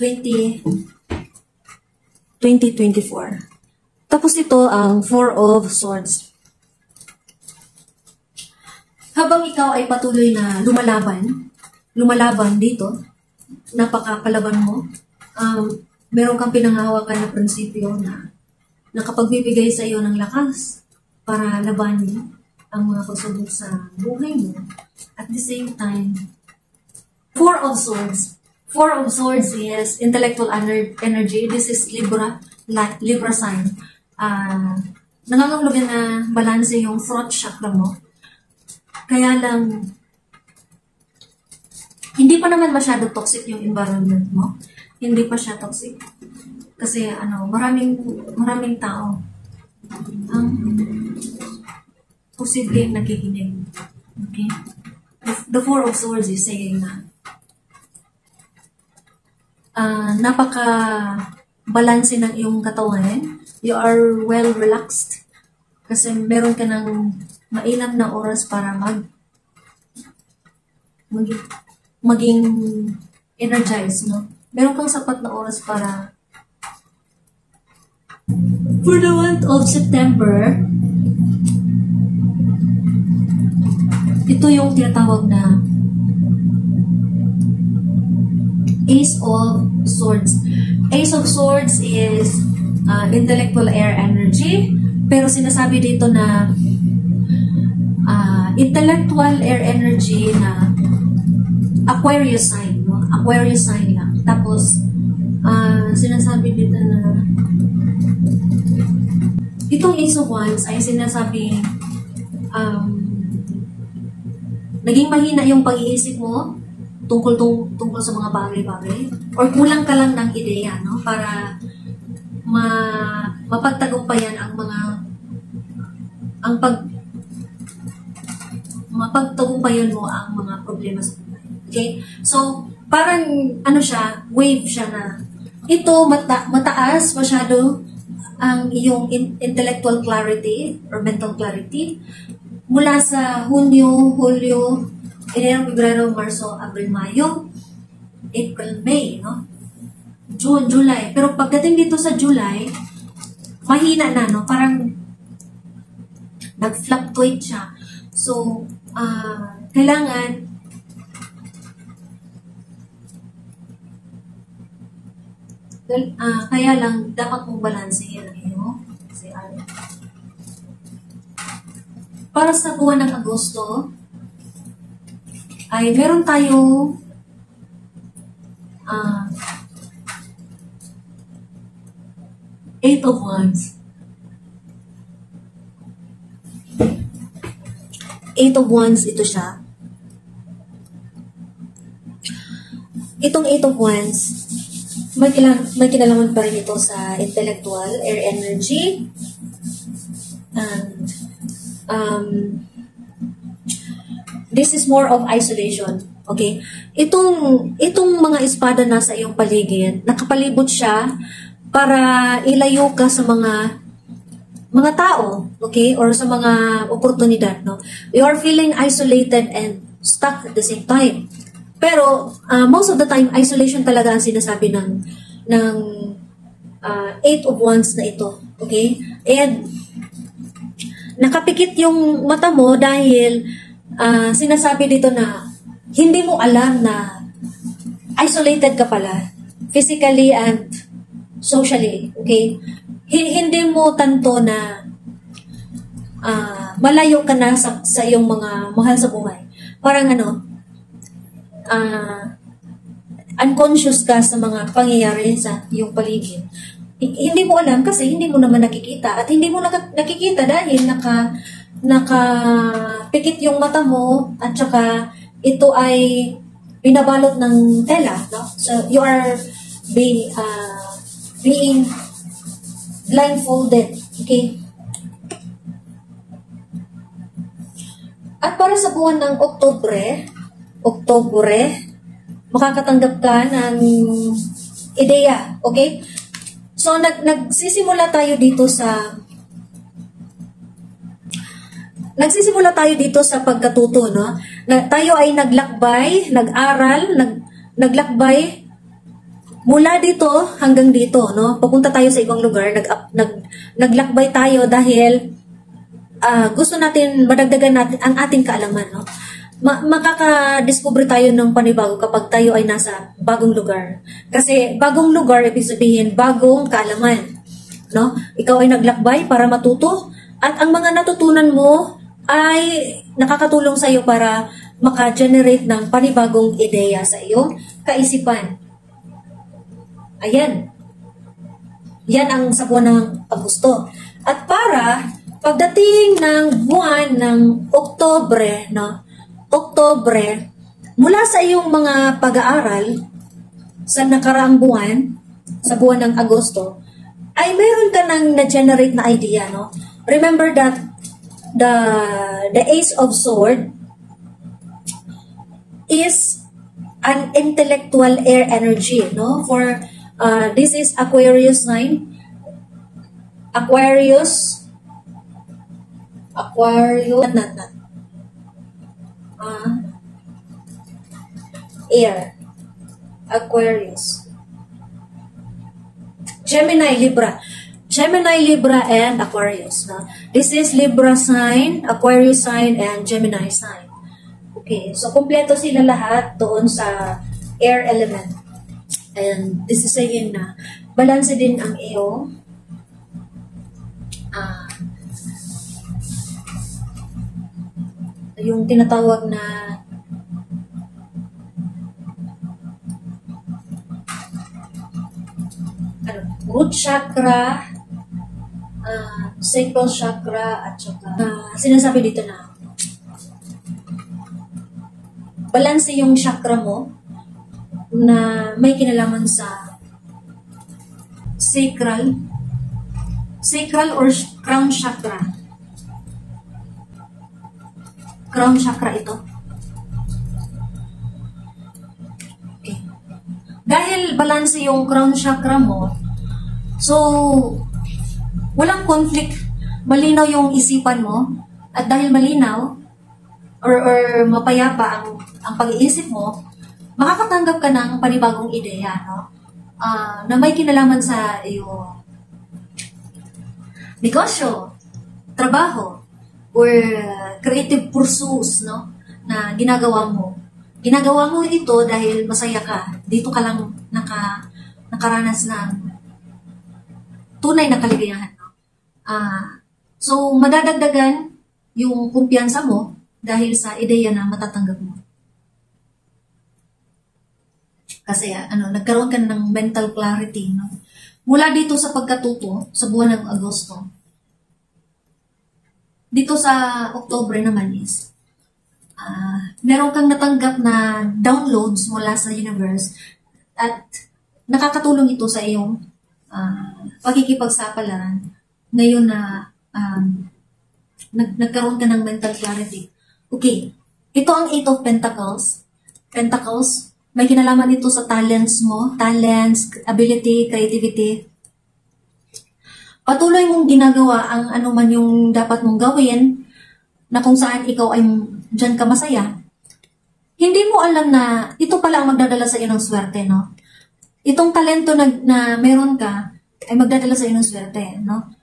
2024. Tapos ito ang Four of Swords. Habang ikaw ay patuloy na lumalaban dito, napakapalaban mo, meron kang pinanghahawakan na prinsipyo na nakapagbibigay sa iyo ng lakas para labanin ang mga pagsubok sa buhay mo. At the same time, Four of Swords. Four of Swords is intellectual energy. This is Libra sign. Nangangahulugan na balanse yung throat chakra mo. Kaya lang, hindi pa naman masyado toxic yung environment mo. Hindi pa siya toxic. Kasi maraming tao ang posibleng nakikinig. Okay? The Four of Swords is saying na napaka-balanse ng iyong katawan. You are well relaxed. Kasi meron ka ng mainam na oras para maging energized, no? Meron kang sapat na oras para for the month of September, ito yung tinatawag na Ace of Swords. Ace of Swords is intellectual air energy, pero sinasabi dito na intellectual air energy na Aquarius sign, no? Aquarius sign lang. Tapos, sinasabi dito na itong Ace of Wands ay sinasabi naging mahina yung pag-iisip mo tungkol sa mga bagay-bagay or kulang ka lang ng ideya, no? Para mapagtagumpayan mapagtagumpayan mo ang mga problema sa buhay. Okay? So, parang wave siya na ito mataas masyado ang iyong intellectual clarity or mental clarity mula sa Hunyo, Hulyo, Enero, Febrero, Marso, Abril, Mayo, April, May, no? June, July. Pero pagdating dito sa July, mahina na, no? Parang nag-fluctuate siya. So, kailangan kaya lang dapat mong balansehin ang iyo. Para sa buwan ng Agosto, ay meron tayo Eight of Wands. Eight of Wands, ito siya. Itong Eight of Wands, may kinalaman pa rin ito sa intellectual air energy. And this is more of isolation. Okay? Itong mga espada na sa iyong paligid, nakapalibot siya para ilayo ka sa mga tao, okay? Or sa mga oportunidad, no? You are feeling isolated and stuck at the same time. Pero, most of the time, isolation talaga ang sinasabi ng Eight of Wands na ito, okay? And, nakapikit yung mata mo dahil sinasabi dito na hindi mo alam na isolated ka pala, physically and socially, okay? Hindi mo tanto na malayo ka na sa iyong mga mahal sa buhay. Parang unconscious ka sa mga pangyayari sa iyong paligid. Hindi mo alam kasi hindi mo naman nakikita. At hindi mo nakikita dahil nakapikit yung mata mo at saka ito ay binabalot ng tela. No? So, you are being blindfolded. Okay? At para sa buwan ng Oktubre, makakatanggap ka ng ideya. Okay? So, nagsisimula tayo dito sa pagkatuto, no? Na tayo ay naglakbay, nag-aral, naglakbay mula dito hanggang dito, no? Papunta tayo sa ibang lugar, naglakbay tayo dahil gusto natin madagdagan natin ang ating kaalaman, no? Makaka-discover tayo ng panibago kapag tayo ay nasa bagong lugar. Kasi bagong lugar, ibig sabihin bagong kaalaman, no? Ikaw ay naglakbay para matuto at ang mga natutunan mo ay nakakatulong sa iyo para maka-generate ng panibagong ideya sa iyong kaisipan. Ayan. Yan ang sa buwan ng Agosto. At para pagdating ng buwan ng Oktubre, no? Oktubre, mula sa iyong mga pag-aaral sa nakaraang buwan, sa buwan ng Agosto, ay meron ka nang na-generate na idea, no? Remember that the Ace of Sword is an intellectual air energy, no? For this is Aquarius sign. Aquarius, air. Aquarius. Gemini, Libra, and Aquarius. No? This is Libra sign, Aquarius sign, and Gemini sign. Okay, so kumpleto sila lahat doon sa air element. And this is saying na balance din ang iyong yung tinatawag na root chakra, sacral chakra, at saka sinasabi dito na balance yung chakra mo na may kinalaman sa sacral or crown chakra. Crown chakra ito. Okay. Dahil balance yung crown chakra mo, so walang conflict, malinaw yung isipan mo, at dahil malinaw or mapayapa ang pag-iisip mo, makakatanggap ka ng panibagong ideya, no? Na may kinalaman sa iyong negosyo, trabaho, or creative pursuits, no? Na ginagawa mo. Ginagawa mo ito dahil masaya ka. Dito ka lang nakaranas ng tunay na kaligayahan, no? So, madadagdagan yung kumpiyansa mo dahil sa ideya na matatanggap mo. Kasi nagkaroon ka ng mental clarity, no? Mula dito sa pagkatuto sa buwan ng Agosto. Dito sa Oktubre naman is meron kang natanggap na downloads mula sa universe at nakakatulong ito sa iyong pakikipagsapalaran ngayon na nagkaroon ka ng mental clarity. Okay, ito ang Eight of Pentacles. Pentacles, may kinalaman ito sa talents mo, talents, ability, creativity. Patuloy mong ginagawa ang ano man yung dapat mong gawin na kung saan ikaw ay dyan ka masaya. Hindi mo alam na ito pala ang magdadala sa iyo ng swerte, no? Itong talento na meron ka ay magdadala sa iyo ng swerte, no?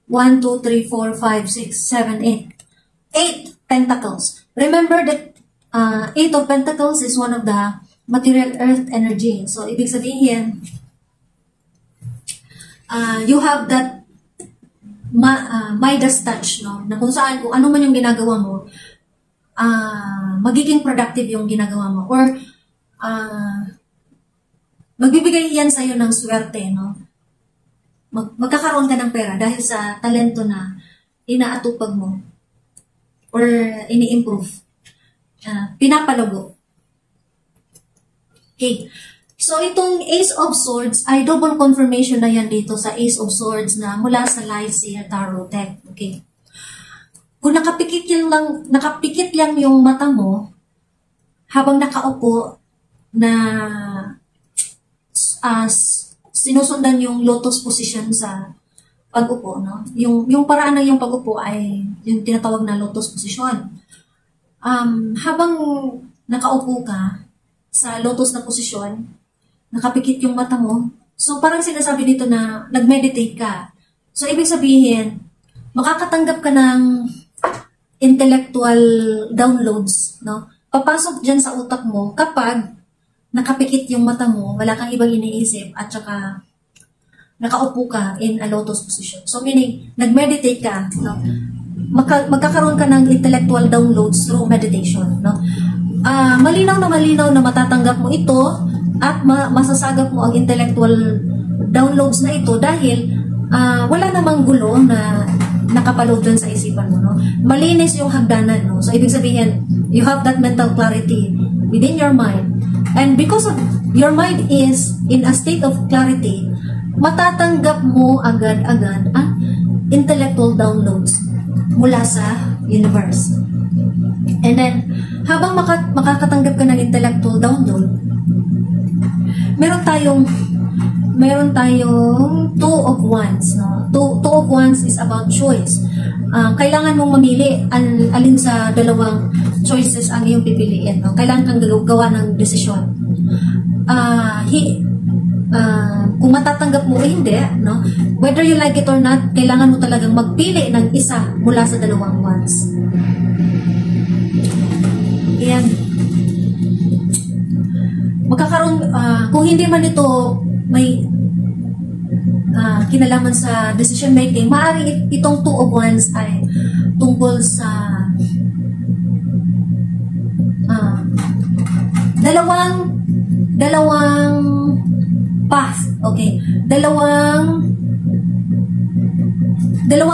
1, 2, 3, 4, 5, 6, 7, 8. 8 pentacles. Remember that 8 of pentacles is one of the material earth energy. So, ibig sabihin, you have that Midas touch, no? Na kung saan, kung ano man yung ginagawa mo, magiging productive yung ginagawa mo. Or, magbibigay yan sa'yo ng swerte, no? Magkakaroon ka ng pera dahil sa talento na inaatupag mo or ini-improve. Pinapalago. Okay. So, itong Ace of Swords ay double confirmation na yan dito sa Ace of Swords na mula sa Lycia Tarot deck. Okay. Kung nakapikit lang yung mata mo habang nakaupo na sinusundan yung lotus position sa pag-upo, no? Yung paraan ng yung pag-upo ay yung tinatawag na lotus position. Habang nakaupo ka sa lotus na posisyon, nakapikit yung mata mo. So, parang sinasabi dito na nag-meditate ka. So, ibig sabihin, makakatanggap ka ng intellectual downloads, no? Papasok dyan sa utak mo kapag nakapikit yung mata mo, wala kang ibang iniisip, at saka nakaupo ka in a lotus position. So, meaning, nag-meditate ka, no? Magkakaroon ka ng intellectual downloads through meditation, no? Malinaw na matatanggap mo ito at masasagap mo ang intellectual downloads na ito dahil wala namang gulo na nakapaloob dun sa isipan mo, no? Malinis yung hagdanan, no? So, ibig sabihin, you have that mental clarity within your mind. And because of your mind is in a state of clarity, matatanggap mo agad-agad ang intellectual downloads mula sa universe. And then, habang makakatanggap ka ng intellectual download, meron tayong Two of Wands, no? Two of Wands is about choice. Kailangan mong mamili alin sa dalawang choices ang iyong pipiliin, no? Kailangan kang gawa ng desisyon. Kung matatanggap mo o hindi, no? Whether you like it or not, kailangan mo talagang magpili ng isa mula sa dalawang wands. Ayan. Magkakaroon, kung hindi man ito may kinalaman sa decision making, maaaring itong Two of Wands ay tungkol sa dalawang path, okay? Dalawang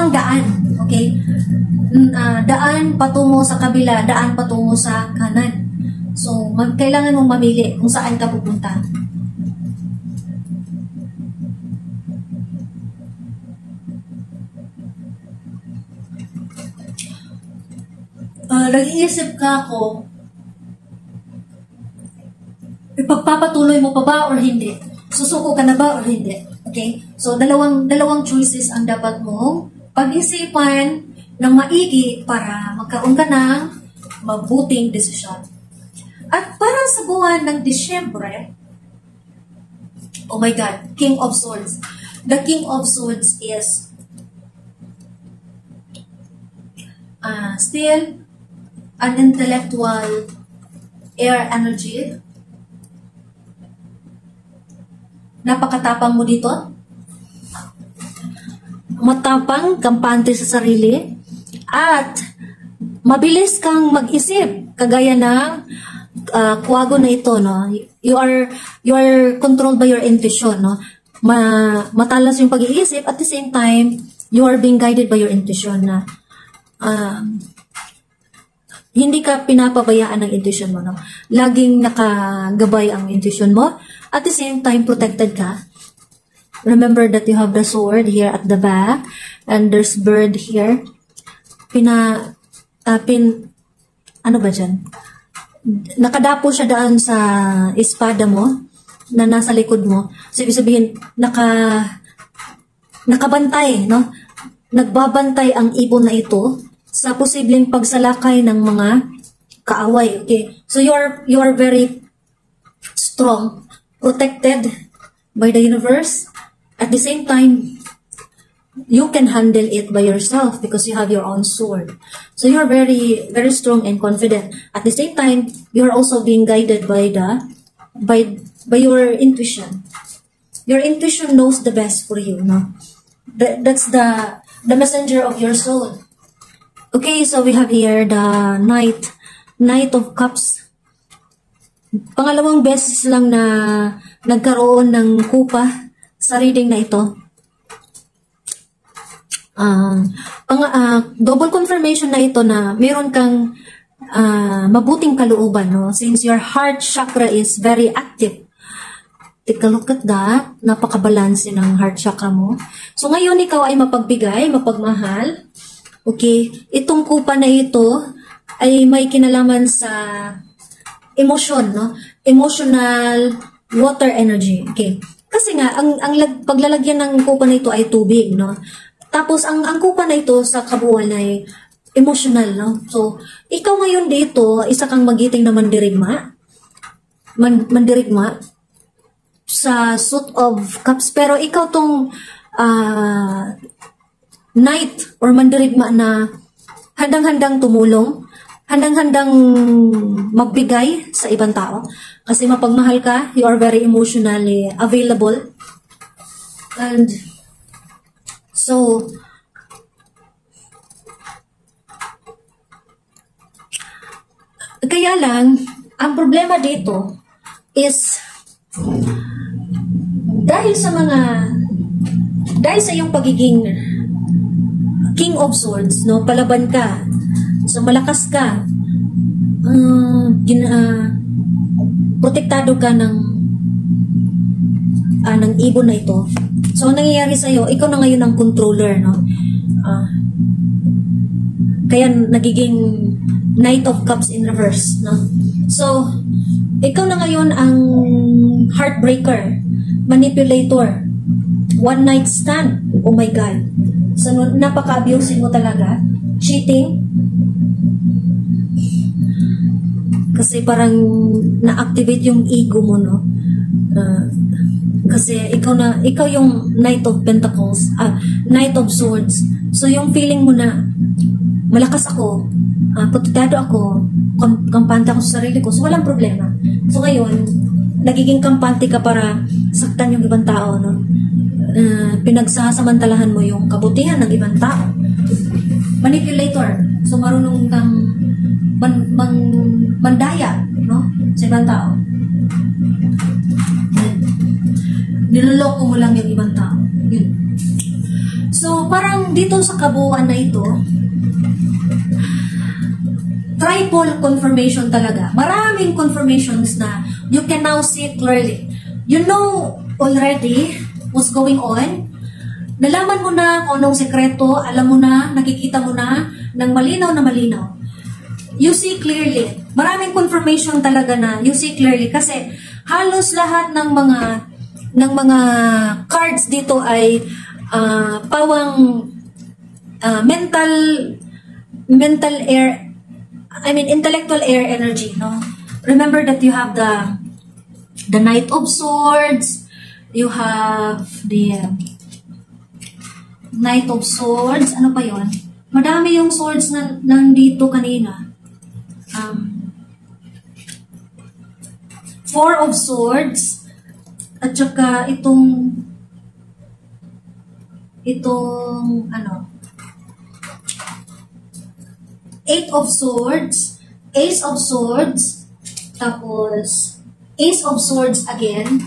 daan, okay? Daan patungo sa kabila, daan patungo sa kanan. So, kailangan mong mamili kung saan ka pupunta. Nag-iisip ka kung ipagpapatuloy mo pa ba or hindi? Susuko ka na ba or hindi? Okay? So, dalawang choices ang dapat mong pag-isipan ng maigi para magkaroon ka ng mabuting desisyon. At para sa buwan ng Disyembre, oh my God, King of Swords. The King of Swords is still an intellectual air energy. Napakatapang mo dito. Matapang, kampante sa sarili. At mabilis kang mag-isip. Kagaya ng kuwago na ito, no? You are controlled by your intuition, no? Matalas yung pag-iisip, at the same time, you are being guided by your intuition na hindi ka pinapabayaan ng intuition mo, no? Laging nakagabay ang intuition mo. At the same time, protected ka. Remember that you have the sword here at the back, and there's bird here. Ano ba dyan? nakadapo siya daan sa espada mo na nasa likod mo. So, ibig sabihin, nakabantay, no? Nagbabantay ang ibon na ito sa posibleng pagsalakay ng mga kaaway. Okay? So, you are very strong, protected by the universe. At the same time, you can handle it by yourself because you have your own sword. So you are very, very strong and confident. At the same time, you are also being guided by your intuition. Your intuition knows the best for you, no? That's the messenger of your soul. Okay, so we have here the Knight of Cups. Pangalawang beses lang na nagkaroon ng kupa sa reading na ito. Double confirmation na ito na meron kang mabuting kalooban, no? Since your heart chakra is very active. Take a look at that. Napakabalanse ng heart chakra mo. So ngayon ikaw ay mapagbigay, mapagmahal. Okay? Itong kupa na ito ay may kinalaman sa emotion, no? Emotional water energy. Okay? Kasi nga, ang paglalagyan ng kupa na ito ay tubig, no? Tapos, ang kupa na ito sa kabuuan ay emotional, no? So, ikaw ngayon dito, isa kang magiting na mandirigma. Mandirigma sa suit of cups. Pero ikaw tong knight or mandirigma na handang-handang tumulong, handang-handang magbigay sa ibang tao. Kasi mapagmahal ka, you are very emotionally available. And so, kaya lang, ang problema dito is dahil sa iyong pagiging King of Swords, no, palaban ka, so malakas ka, protektado ka ng ibon na ito. So, ang nangyayari sa'yo, ikaw na ngayon ang controller, no? Kaya nagiging Knight of Cups in reverse, no? So, ikaw na ngayon ang heartbreaker, manipulator, one night stand. Oh my God. So, napaka-abusing mo talaga. Cheating. Kasi parang na-activate yung ego mo, no? Kasi ikaw yung Knight of Pentacles, Knight of Swords. So yung feeling mo na malakas ako, protektado ako, kampante ako sa sarili ko, so walang problema. So ngayon, nagiging kampante ka para saktan yung ibang tao, no? Pinagsasamantalahan mo yung kabutihan ng ibang tao. Manipulator. So marunong kang mandaya, no? Sa ibang tao. Niloloko mo lang yung ibang tao. Yun. So, parang dito sa kabuuan na ito, triple confirmation talaga. Maraming confirmations na you can now see clearly. You know already what's going on. Nalaman mo na kung anong sekreto, alam mo na, nakikita mo na, ng malinaw na malinaw. You see clearly. Maraming confirmation talaga na you see clearly kasi halos lahat ng mga cards dito ay pawang intellectual air energy, no? Remember that you have the Knight of Swords, you have the Knight of Swords, ano pa yon? Madami yung swords na nandito kanina. Four of Swords, at saka itong Eight of Swords, Ace of Swords, tapos Ace of Swords again,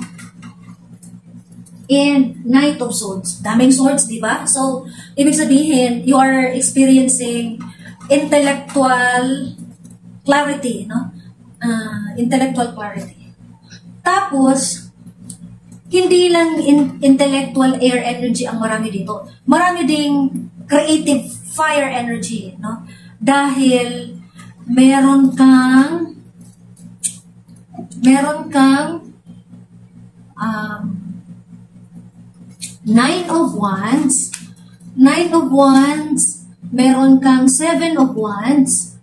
and Knight of Swords. Daming swords, di ba? So, ibig sabihin, you are experiencing intellectual clarity, no? Intellectual clarity. Tapos, hindi lang intellectual air energy ang marami dito. Marami ding creative fire energy, no? Dahil meron kang meron kang Nine of Wands. Nine of Wands. Meron kang Seven of Wands.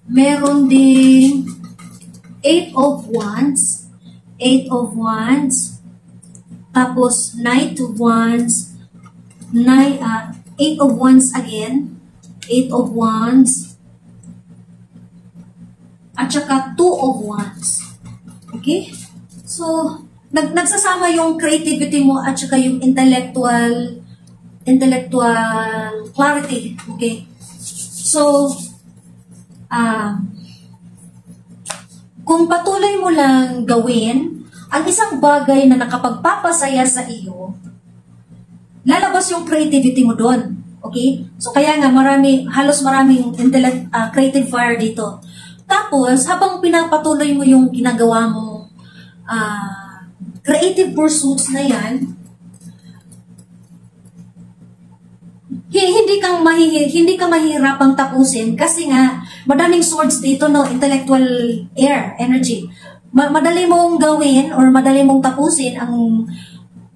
Meron ding Eight of Wands. Eight of Wands. Tapos Knight of Wands. Eight of Wands again. Eight of Wands. At saka Two of Wands. Okay? So, nagsasama yung creativity mo at saka yung intellectual clarity. Okay? So, kung patuloy mo lang gawin ang isang bagay na nakapagpapasaya sa iyo, lalabas yung creativity mo doon. Okay? So, kaya nga halos maraming creative fire dito. Tapos, habang pinapatuloy mo yung ginagawa mo, creative pursuits na yan, hindi ka mahihirapang tapusin kasi nga madaming swords dito, no, intellectual energy. Madali mong gawin or madali mong tapusin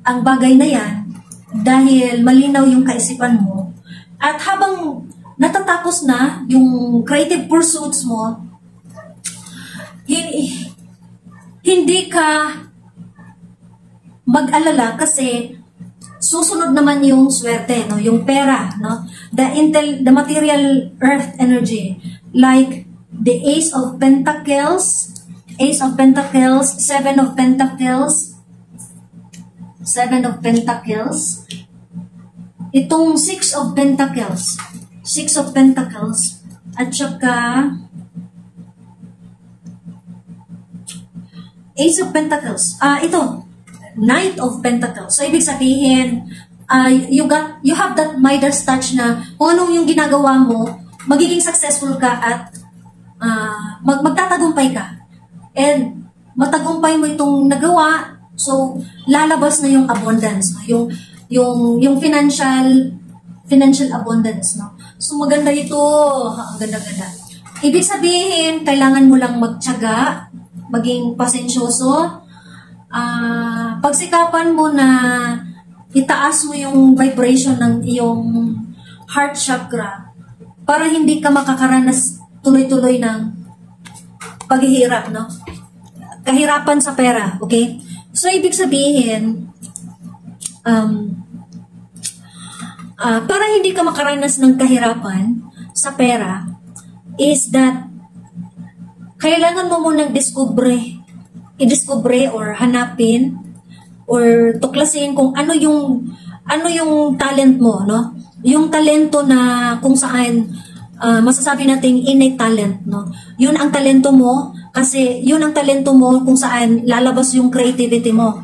ang bagay na yan dahil malinaw yung kaisipan mo. At habang natatapos na yung creative pursuits mo, hindi ka mag-alala kasi susunod naman yung swerte, no? Yung pera, no? The material earth energy, like the Ace of Pentacles, Seven of Pentacles, itong Six of Pentacles, at saka Ace of Pentacles. Ito, Knight of Pentacles. So, ibig sabihin, you have that Midas touch na kung anong yung ginagawa mo, magiging successful ka at magtatagumpay ka. And matagumpay mo itong nagawa, so lalabas na yung abundance, no? Yung financial abundance, no? So, maganda ito. Ang ganda-ganda. Ibig sabihin, kailangan mo lang magtiyaga, maging pasensyoso, pagsikapan mo na itaas mo yung vibration ng iyong heart chakra para hindi ka makakaranas tuloy-tuloy ng paghihirap, no? Kahirapan sa pera, okay? So, ibig sabihin, para hindi ka makaranas ng kahirapan sa pera is that kailangan mo munang i-discover or hanapin or tuklasin kung ano yung talent mo, no? Yung talento na kung saan masasabi nating innate talent, no? Yun ang talento mo kasi yun ang talento mo kung saan lalabas yung creativity mo.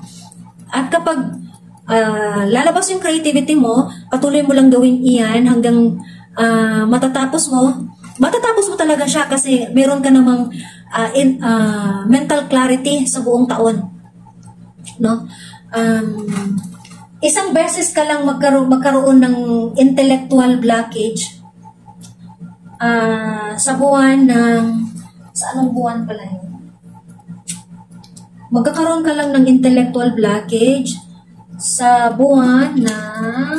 At kapag lalabas yung creativity mo, patuloy mo lang gawin iyan hanggang matatapos mo talaga siya kasi meron ka namang mental clarity sa buong taon, no? Isang beses ka lang magkaroon ng intellectual blockage sa buwan ng sa anong buwan pala yun? Magkakaroon ka lang ng intellectual blockage sa buwan ng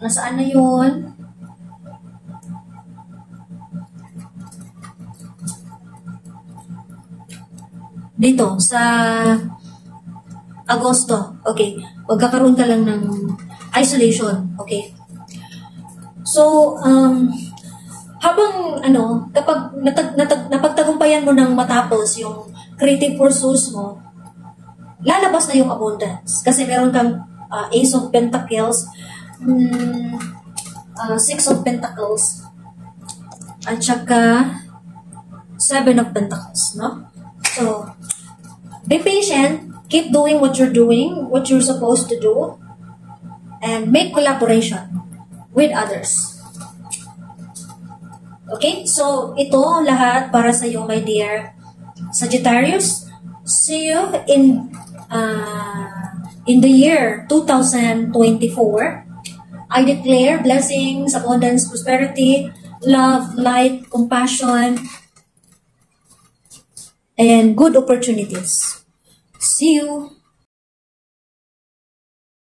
nasaan na yun? Dito, sa Agosto. Okay. Magkakaroon ka lang ng isolation. Okay. So, habang, kapag napagtagumpayan mo ng matapos yung creative pursuits mo, lalabas na yung abundance. Kasi meron kang Ace of Pentacles, Six of Pentacles, at saka Seven of Pentacles, no? So, be patient, keep doing what you're doing, what you're supposed to do, and make collaboration with others. Okay? So, ito lahat para sa iyo, my dear Sagittarius. See you in the year 2024. I declare blessings, abundance, prosperity, love, light, compassion, and good opportunities. See you!